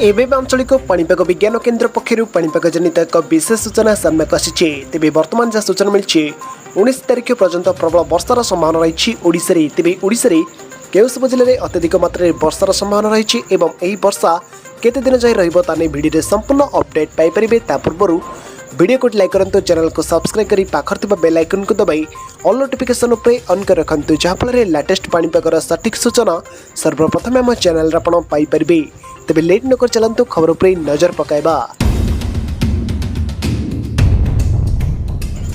एवं आंचलिक पाणीपाग विज्ञान केन्द्र पक्षर पाणीपाग जनित एक विशेष सूचना सामना को आसी। तेज बर्तमान जहाँ सूचना मिली 19 तारिख पर्यंत प्रबल वर्षार संभावना रही ओडिशा रे। तेज ओडिशा रे केउ सब जिले में अत्यधिक मात्रा वर्षार संभावना रही एवं यही वर्षा केते दिन जाए रही भिडियो संपूर्ण अपडेट पाइपर। ता पूर्व वीडियो को लाइक करूँ, चैनल को सब्सक्राइब कर पाखर थिबा बेल आइकन को दबाई ऑल नोटिफिकेशन उपरे ऑन कर रखंतु, जहाँफल लेटेस्ट पाणीपागर सटीक सूचना सर्वप्रथम आम चैनल आपण पाइपर। तेबे लेट नकर चलंतु खबर उपरे नजर पकाइबा।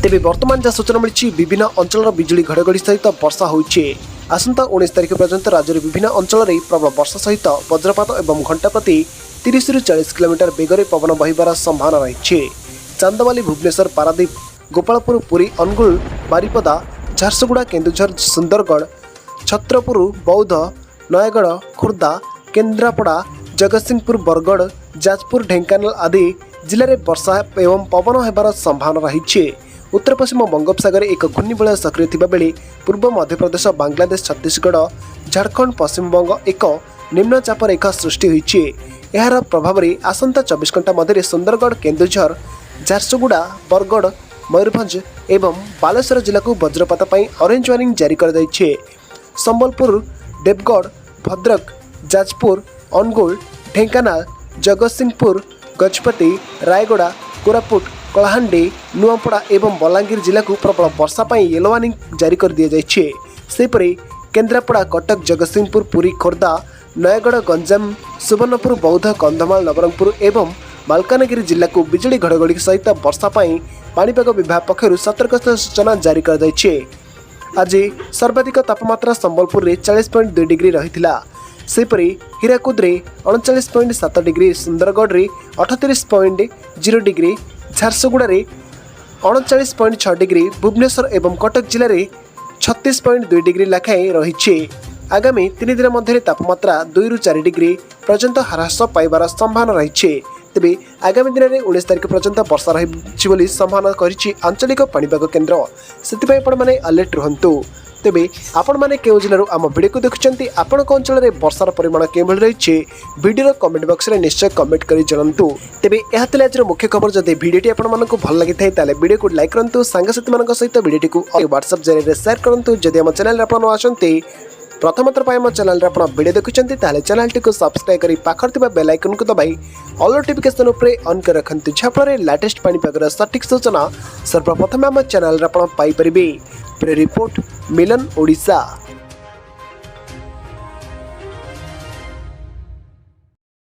तेबे वर्तमान जहाँ सूचना मिली विभिन्न अंचल बिजुली घड़घड़ी सहित वर्षा होइछे। आसंता 19 तारिख पर्यंत राज्य विभिन्न अंचल में प्रबल वर्षा सहित वज्रपात एवं घंटा प्रति 30 ରୁ 40 किलोमीटर बेगर पवन बहिबार संभावना रही। चांदवाली, भुवनेश्वर, पारादीप, गोपालपुर, पुरी, अनुगुल, बारिपदा, झारसुगुड़ा, केन्दुझर, सुंदरगढ़, छत्रपुर, बौद्ध, नयगढ़, खुर्दा, केन्द्रापड़ा, जगतसिंहपुर, बरगढ़, जाजपुर, ढेंकानाल आदि जिले में वर्षा एवं पवन होबार संभावना रही। उत्तर पश्चिम बंगोपसागर एक घूर्णिबलय सक्रिय थिबा बेले पूर्व मध्यप्रदेश, बांग्लादेश, छत्तीसगढ़, झारखंड, पश्चिमबंग एक निम्नचाप रेखा सृष्टि होइछि। एहार प्रभाव में आसंता 24 घंटा मध्य सुंदरगढ़, केन्दुझर, झारसुगुड़ा, बरगढ़, मयूरभंज एवं बालेश्वर जिला को वज्रपात पर ऑरेंज वार्निंग जारी कर दैछे। संबलपुर, देवगढ़, भद्रक, जाजपुर, अनुगुल, ढेंकानाल, जगतसिंहपुर, गजपति, रायगड़ा, कोरापुट, कलाहांडी, नुआपड़ा एवं बलांगीर जिला को प्रबल वर्षा पर येलो वार्निंग जारी कर दिया जाइछे। सेपरि केन्द्रापड़ा, कटक, जगतसिंहपुर, पुरी, खोर्धा, नयगढ़, गंजाम, सुवर्णपुर, बौद्ध, कंधमाल, नवरंगपुर एवं मालकानगिरी जिला को बिजुली घड़घड़ी सहित वर्षा पर पाणीपाग विभाग पक्षर सतर्कता सूचना जारी कर दैछे। आज सर्वाधिक तापमात्रा संबलपुर में 40.2 डिग्री रही। सेपरि हीराकुद में 39.7 डिग्री, सुंदरगढ़ में 38.0 डिग्री, झारसुगुड़ा में 39.6 डिग्री, भुवनेश्वर एवं कटक जिले में 36.2 डिग्री लाखाएं रही। आगामी 3 दिन मध्य तापमात्रा 2 ରୁ 4 डिग्री पर्यंत ह्रास पाइबार संभावना रही। तेबे आगामी दिन में 19 तारिख पर्यंत वर्षा रही संभावना करिछि आंचलिक पाणीपाग केन्द्र। सेतिपय आपण माने अलर्ट रहंतु। तेबे आपण माने केउ जिल्लारु आम वीडियो को देखुचंती, आपणक अंचल में वर्षार परिमाण केभଳି रही वीडियो कमेंट बॉक्स में निश्चय कमेंट करि जणांतु। तेबे एहा तले आज मुख्य खबर। जदि वीडियोटी आपण मानकु भल लागि थाए ताले वीडियो को लाइक करंतु, सांगसाथी मानक सहित वीडियोटी को व्हाट्सएप जरिए शेयर करंतु। जदि हम चैनल आपण आछंती प्रथम थर आम चैनल आप वीडियो देखुंत चैनल टी सब्सक्राइब कर पाखर थिबा बेल आइकन को दबाई ऑल नोटिफिकेशन उपरे ऑन कर रखंतु, जहाँफल लेटेस्ट पाणीपागर सटीक सूचना सर्वप्रथम आम चैनल आप पाइपर। रिपोर्ट मिलन ओडिशा।